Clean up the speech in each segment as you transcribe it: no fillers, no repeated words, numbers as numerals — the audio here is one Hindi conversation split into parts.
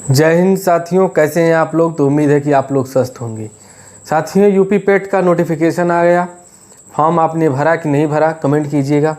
जय हिंद साथियों, कैसे हैं आप लोग। तो उम्मीद है कि आप लोग स्वस्थ होंगे। साथियों, यूपी पेट का नोटिफिकेशन आ गया। फॉर्म आपने भरा कि नहीं भरा कमेंट कीजिएगा।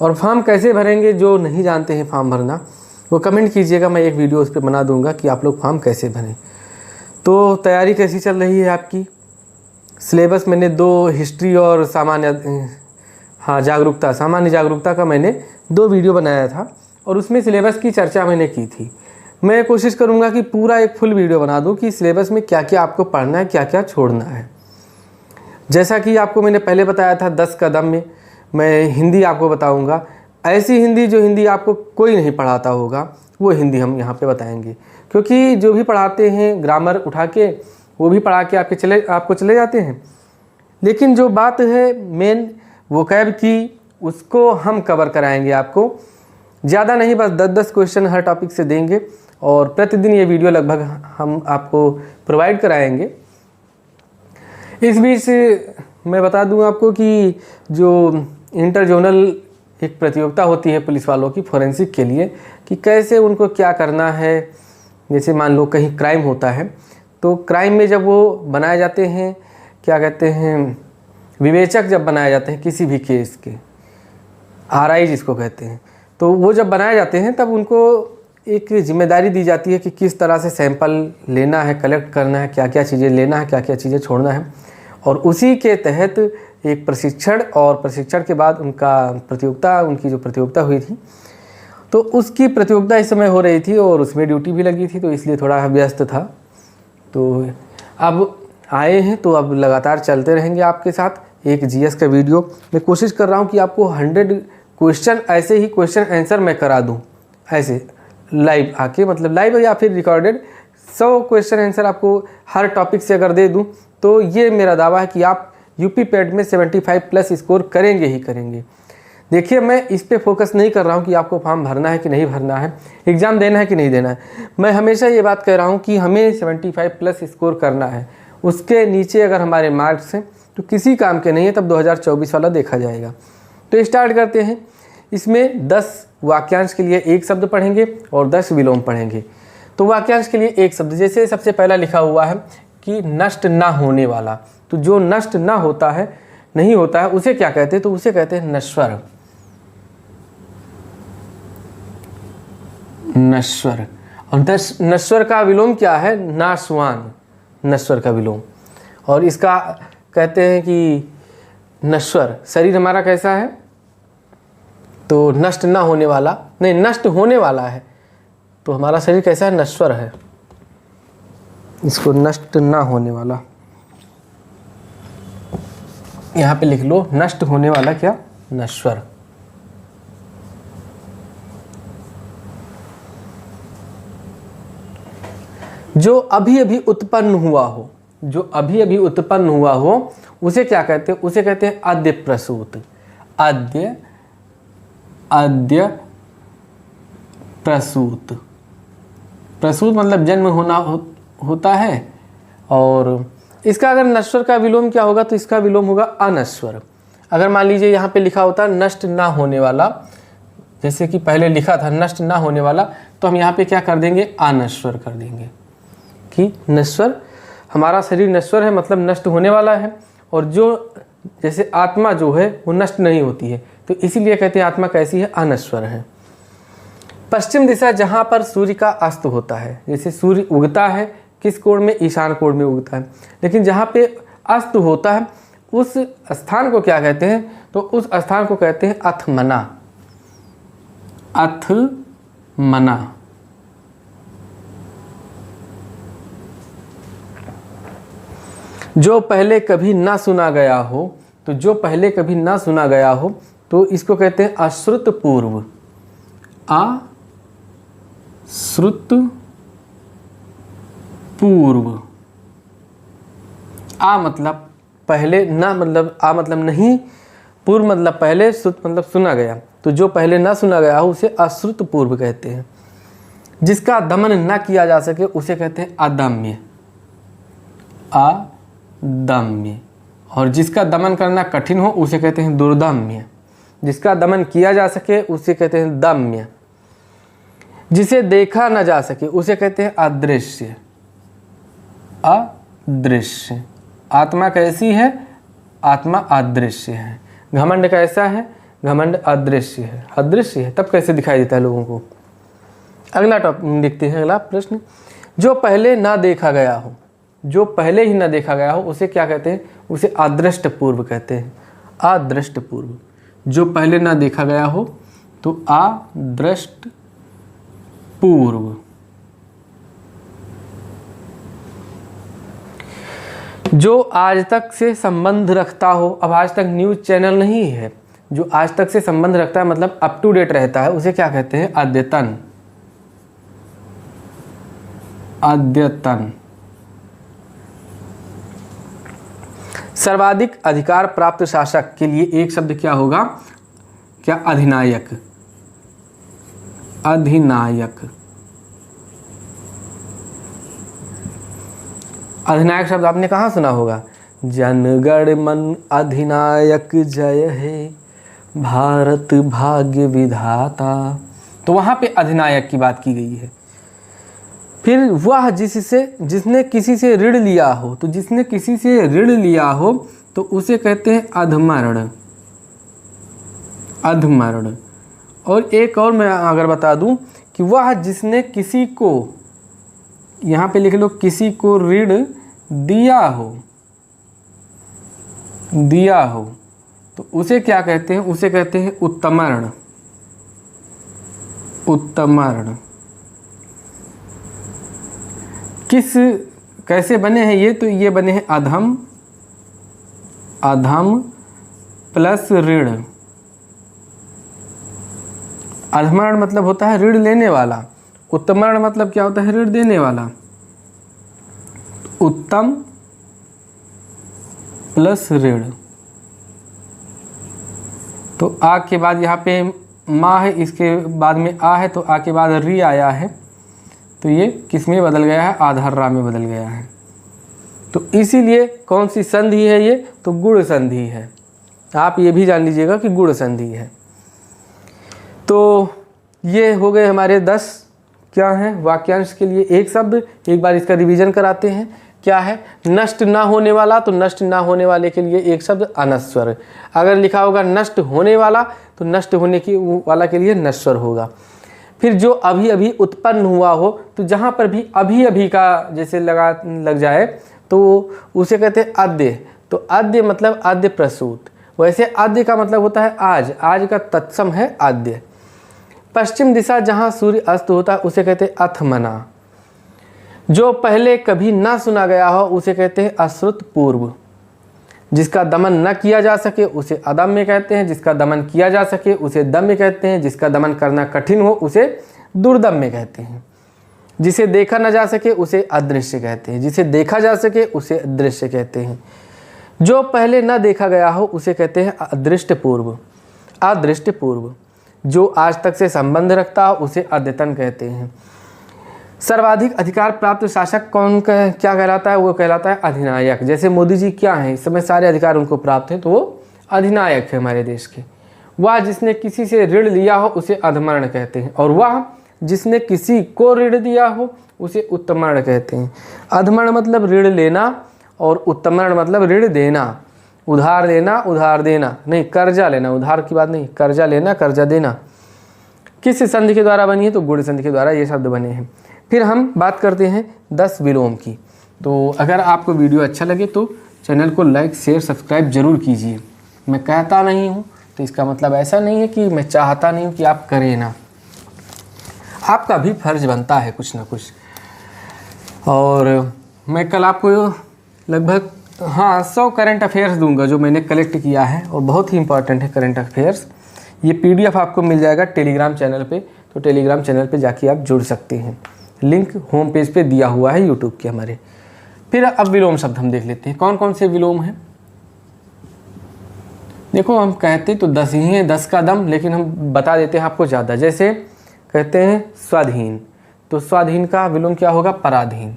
और फॉर्म कैसे भरेंगे, जो नहीं जानते हैं फॉर्म भरना, वो कमेंट कीजिएगा। मैं एक वीडियो उस पर बना दूंगा कि आप लोग फॉर्म कैसे भरें। तो तैयारी कैसी चल रही है आपकी। सिलेबस मैंने 2 हिस्ट्री और सामान्य जागरूकता का मैंने 2 वीडियो बनाया था और उसमें सिलेबस की चर्चा मैंने की थी। मैं कोशिश करूंगा कि पूरा एक फुल वीडियो बना दूं कि सिलेबस में क्या क्या आपको पढ़ना है, क्या क्या छोड़ना है। जैसा कि आपको मैंने पहले बताया था 10 कदम में, मैं हिंदी आपको बताऊंगा। ऐसी हिंदी जो हिंदी आपको कोई नहीं पढ़ाता होगा, वो हिंदी हम यहाँ पे बताएंगे। क्योंकि जो भी पढ़ाते हैं ग्रामर उठा के वो भी पढ़ा के आपको चले जाते हैं, लेकिन जो बात है मेन वोकैब की, उसको हम कवर कराएंगे आपको। ज़्यादा नहीं, बस 10-10 क्वेश्चन हर टॉपिक से देंगे और प्रतिदिन ये वीडियो लगभग हम आपको प्रोवाइड कराएंगे। इस बीच मैं बता दूं आपको कि जो इंटर जोनल एक प्रतियोगिता होती है पुलिस वालों की फोरेंसिक के लिए, कि कैसे उनको क्या करना है। जैसे मान लो कहीं क्राइम होता है, तो क्राइम में जब वो बनाए जाते हैं, क्या कहते हैं, विवेचक जब बनाए जाते हैं किसी भी केस के, RI जिसको कहते हैं, तो वो जब बनाए जाते हैं तब उनको एक जिम्मेदारी दी जाती है कि किस तरह से सैंपल लेना है, कलेक्ट करना है, क्या क्या चीज़ें लेना है, क्या क्या चीज़ें छोड़ना है। और उसी के तहत एक प्रशिक्षण, और प्रशिक्षण के बाद उनकी जो प्रतियोगिता हुई थी, तो उसकी प्रतियोगिता इस समय हो रही थी और उसमें ड्यूटी भी लगी थी, तो इसलिए थोड़ा व्यस्त था। तो अब आए हैं, तो अब लगातार चलते रहेंगे आपके साथ एक GS का वीडियो। मैं कोशिश कर रहा हूँ कि आपको 100 क्वेश्चन ऐसे ही क्वेश्चन आंसर मैं करा दूँ, ऐसे लाइव आके, मतलब लाइव या फिर रिकॉर्डेड 100 क्वेश्चन आंसर आपको हर टॉपिक से अगर दे दूं, तो ये मेरा दावा है कि आप यूपी पेट में 75+ स्कोर करेंगे ही करेंगे। देखिए, मैं इस पे फोकस नहीं कर रहा हूँ कि आपको फॉर्म भरना है कि नहीं भरना है, एग्ज़ाम देना है कि नहीं देना है। मैं हमेशा ये बात कह रहा हूँ कि हमें 75+ स्कोर करना है। उसके नीचे अगर हमारे मार्क्स हैं तो किसी काम के नहीं है, तब 2024 वाला देखा जाएगा। तो स्टार्ट करते हैं। इसमें 10 वाक्यांश के लिए 1 शब्द पढ़ेंगे और 10 विलोम पढ़ेंगे। तो वाक्यांश के लिए 1 शब्द, जैसे सबसे पहला लिखा हुआ है कि नष्ट ना होने वाला, तो जो नष्ट ना होता है, नहीं होता है, उसे क्या कहते हैं, तो उसे कहते हैं नश्वर। नश्वर। और नश्वर का विलोम क्या है, नाशवान, नश्वर का विलोम। और इसका कहते हैं कि नश्वर, शरीर हमारा कैसा है, तो नष्ट ना होने वाला, नहीं नष्ट होने वाला है, तो हमारा शरीर कैसा है, नश्वर है। इसको नष्ट ना होने वाला यहाँ पे लिख लो, नष्ट होने वाला क्या, नश्वर। जो अभी अभी उत्पन्न हुआ हो, जो अभी अभी उत्पन्न हुआ हो, उसे क्या कहते हैं, उसे कहते हैं अद्य प्रसूत। अद्य प्रसूत। प्रसूत मतलब जन्म होना होता है। और इसका अगर नश्वर का विलोम क्या होगा, तो इसका विलोम होगा अनश्वर। अगर मान लीजिए यहाँ पे लिखा होता नष्ट ना होने वाला, जैसे कि पहले लिखा था नष्ट ना होने वाला, तो हम यहाँ पे क्या कर देंगे, अनश्वर कर देंगे कि नश्वर, हमारा शरीर नश्वर है, मतलब नष्ट होने वाला है। और जो जैसे आत्मा जो है वो नष्ट नहीं होती है, तो इसीलिए कहते हैं आत्मा कैसी है, अनश्वर है। पश्चिम दिशा जहाँ पर सूर्य का अस्त होता है, जैसे सूर्य उगता है किस कोण में, ईशान कोण में उगता है, लेकिन जहाँ पे अस्त होता है उस स्थान को क्या कहते हैं, तो उस स्थान को कहते हैं अथमना। अथमना। जो पहले कभी ना सुना गया हो, तो जो पहले कभी ना सुना गया हो, तो इसको कहते हैं अश्रुत पूर्व। अश्रुत पूर्व। आ मतलब पहले, ना मतलब आ मतलब नहीं, पूर्व मतलब पहले, श्रुत मतलब सुना गया, तो जो पहले ना सुना गया हो उसे अश्रुत पूर्व कहते हैं। जिसका दमन ना किया जा सके उसे कहते हैं अदम्य। अदम्य। और जिसका दमन करना कठिन हो उसे कहते हैं दुर्दम्य। जिसका दमन किया जा सके उसे कहते हैं दम्य। जिसे देखा न जा सके उसे कहते हैं अदृश्य। अदृश्य। आत्मा कैसी है? आत्मा अदृश्य है। घमंड कैसा है? घमंड अदृश्य है। अदृश्य है तब कैसे दिखाई देता है लोगों को? अगला टॉपिक देखते हैं, अगला प्रश्न। जो पहले ना देखा गया हो, जो पहले ही ना देखा गया हो उसे क्या कहते हैं? उसे अदृष्ट पूर्व कहते हैं। अदृष्ट पूर्व। जो पहले ना देखा गया हो तो अदृष्ट पूर्व। जो आज तक से संबंध रखता हो, अब आज तक न्यूज़ चैनल नहीं है, जो आज तक से संबंध रखता है मतलब अप टू डेट रहता है, उसे क्या कहते हैं? अद्यतन। अद्यतन। सर्वाधिक अधिकार प्राप्त शासक के लिए एक शब्द क्या होगा? क्या? अधिनायक। अधिनायक। अधिनायक शब्द आपने कहाँ सुना होगा? जनगण मन अधिनायक जय हे, भारत भाग्य विधाता। तो वहाँ पे अधिनायक की बात की गई है। फिर वह जिसने किसी से ऋण लिया हो, तो जिसने किसी से ऋण लिया हो तो उसे कहते हैं अधमर्ण। अधमर्ण। और एक और मैं अगर बता दूं कि वह जिसने किसी को, यहाँ पे लिख लो, किसी को ऋण दिया हो, दिया हो तो उसे क्या कहते हैं? उसे कहते हैं उत्तमर्ण। उत्तमर्ण। किस कैसे बने हैं ये? तो ये बने हैं अधम, अधम प्लस ऋण। अधमर्ण मतलब होता है ऋण लेने वाला, उत्तमर्ण मतलब क्या होता है? ऋण देने वाला। उत्तम प्लस ऋण। तो आ के बाद यहाँ पे माँ है, इसके बाद में आ है, तो आ के बाद री आया है, तो ये किस में बदल गया है? आधार रा में बदल गया है। तो इसीलिए कौन सी संधि है ये? तो गुण संधि है। आप ये भी जान लीजिएगा कि गुण संधि है। तो ये हो गए हमारे 10 क्या हैं वाक्यांश के लिए एक शब्द। एक बार इसका रिवीजन कराते हैं। क्या है? नष्ट ना होने वाला, तो नष्ट ना होने वाले के लिए एक शब्द अनश्वर। अगर लिखा होगा नष्ट होने वाला तो नष्ट होने की वाला के लिए नश्वर होगा। फिर जो अभी अभी उत्पन्न हुआ हो, तो जहाँ पर भी अभी अभी का जैसे लग जाए तो उसे कहते हैं आद्य। तो आद्य मतलब आद्य प्रसूत। वैसे आद्य का मतलब होता है आज, आज का तत्सम है आद्य। पश्चिम दिशा जहाँ सूर्य अस्त होता है उसे कहते हैं अथमना। जो पहले कभी ना सुना गया हो उसे कहते हैं अश्रुत पूर्व। जिसका दमन न किया जा सके उसे अदम्य कहते हैं, जिसका दमन किया जा सके उसे दम्य कहते हैं, जिसका दमन करना कठिन हो उसे दुर्दम्य कहते हैं, जिसे देखा न जा सके उसे अदृश्य कहते हैं, जिसे देखा जा सके उसे अदृश्य कहते हैं। जो पहले न देखा गया हो उसे कहते हैं अदृष्ट पूर्व। अदृष्ट पूर्व। जो आज तक से संबंध रखता हो उसे अद्यतन कहते हैं। सर्वाधिक अधिकार प्राप्त शासक कौन क्या कहलाता है? वो कहलाता है अधिनायक। जैसे मोदी जी क्या हैं, इस समय सारे अधिकार उनको प्राप्त हैं, तो वो अधिनायक है हमारे देश के। वह जिसने किसी से ऋण लिया हो उसे अधमर्ण कहते हैं, और वह जिसने किसी को ऋण दिया हो उसे उत्तमर्ण कहते हैं। अधमर्ण मतलब ऋण लेना और उत्तमर्ण मतलब ऋण देना। उधार लेना, उधार देना नहीं, कर्जा लेना, उधार की बात नहीं, कर्जा लेना, कर्जा देना। किस संधि के द्वारा बनी है? तो गुण संधि के द्वारा ये शब्द बने हैं। फिर हम बात करते हैं 10 विलोम की। तो अगर आपको वीडियो अच्छा लगे तो चैनल को लाइक शेयर सब्सक्राइब जरूर कीजिए। मैं कहता नहीं हूँ तो इसका मतलब ऐसा नहीं है कि मैं चाहता नहीं हूँ कि आप करें ना, आपका भी फर्ज बनता है कुछ ना कुछ। और मैं कल आपको लगभग 100 करंट अफेयर्स दूंगा जो मैंने कलेक्ट किया है, और बहुत ही इंपॉर्टेंट है करंट अफेयर्स। ये PDF आपको मिल जाएगा टेलीग्राम चैनल पे, तो टेलीग्राम चैनल पे जाके आप जुड़ सकते हैं। लिंक होम पेज पे दिया हुआ है यूट्यूब के हमारे। फिर अब विलोम शब्द हम देख लेते हैं कौन कौन से विलोम हैं। देखो हम कहते तो 10 ही हैं, 10 का दम, लेकिन हम बता देते हैं आपको ज़्यादा। जैसे कहते हैं स्वाधीन, तो स्वाधीन का विलोम क्या होगा? पराधीन।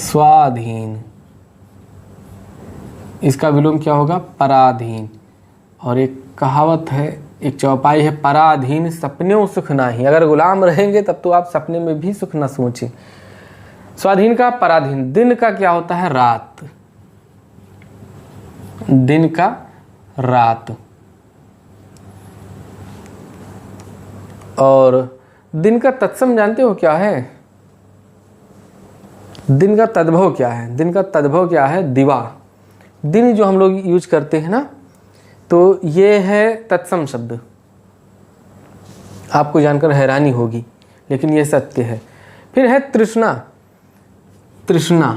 स्वाधीन, इसका विलोम क्या होगा? पराधीन। और एक कहावत है, एक चौपाई है, पराधीन सपने सुख नाही। अगर गुलाम रहेंगे तब तो आप सपने में भी सुख न सोचें। स्वाधीन का पराधीन, दिन का क्या होता है? रात, दिन का रात। और दिन का तत्सम जानते हो क्या है? दिन का तद्भव क्या है? दिन का तद्भव क्या है? दिवा। दिन जो हम लोग यूज करते हैं ना, तो ये है तत्सम शब्द। आपको जानकर हैरानी होगी, लेकिन ये सत्य है। फिर है तृष्णा। तृष्णा,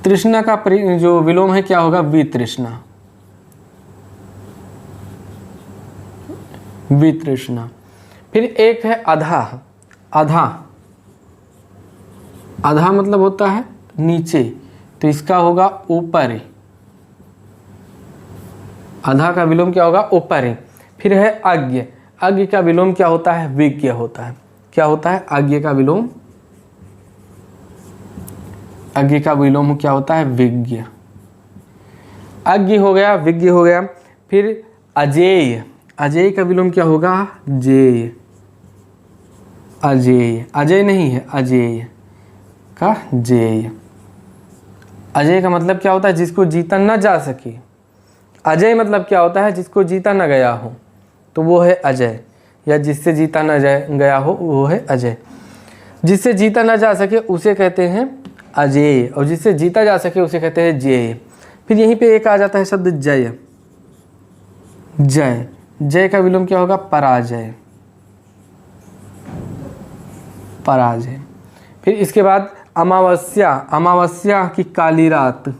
तृष्णा का जो विलोम है क्या होगा? वितृष्णा। वितृष्णा। फिर एक है अधा। अधा, अधा मतलब होता है नीचे, तो इसका होगा ऊपर। अधा का विलोम क्या होगा? ऊपर। फिर है अज्ञ। अज्ञ का विलोम क्या होता है? विज्ञ होता है। क्या होता है? अज्ञ का विलोम, अज्ञ का विलोम क्या होता है? विज्ञ। अज्ञ हो गया, विज्ञ हो गया। फिर अजेय। अजेय का विलोम क्या होगा? जेय। अजेय, अजय नहीं है, अजेय का जेय। अजय का मतलब क्या होता है? जिसको जीता न जा सके। अजय मतलब क्या होता है? जिसको जीता न गया हो, तो वो है अजय। या जिससे जीता न गया हो वो है अजय। जिससे जीता न जा सके उसे कहते हैं अजेय, और जिससे जीता जा सके उसे कहते हैं जेय। फिर यहीं पे एक आ जाता है शब्द जय। जय, जय का विलोम क्या होगा? पराजय। पराजय। फिर इसके बाद अमावस्या। अमावस्या की काली रात,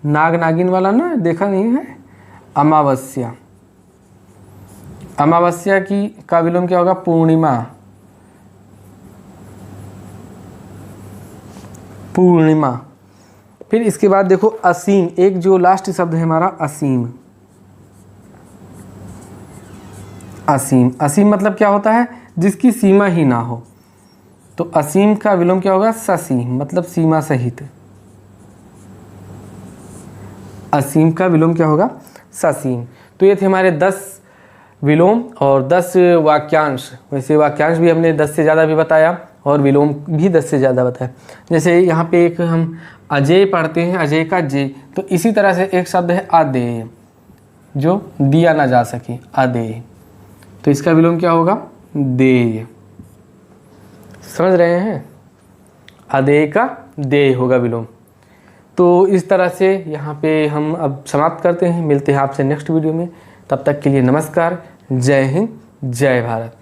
नाग नागिन वाला ना, देखा नहीं है? अमावस्या। अमावस्या की का विलोम क्या होगा? पूर्णिमा। पूर्णिमा। फिर इसके बाद देखो असीम। एक जो लास्ट शब्द है हमारा असीम। असीम, असीम मतलब क्या होता है? जिसकी सीमा ही ना हो। तो असीम का विलोम क्या होगा? ससीम, मतलब सीमा सहित। असीम का विलोम क्या होगा? ससीम। तो ये थे हमारे 10 विलोम और 10 वाक्यांश। वैसे वाक्यांश भी हमने 10 से ज़्यादा भी बताया और विलोम भी 10 से ज़्यादा बताया। जैसे यहाँ पे एक हम अजेय पढ़ते हैं, अजेय का जे, तो इसी तरह से एक शब्द है अदेय, जो दिया ना जा सके, अदेय। तो इसका विलोम क्या होगा? देय। समझ रहे हैं? अदेय का देय होगा विलोम। तो इस तरह से यहाँ पे हम अब समाप्त करते हैं। मिलते हैं आपसे नेक्स्ट वीडियो में। तब तक के लिए नमस्कार। जय हिंद, जय भारत।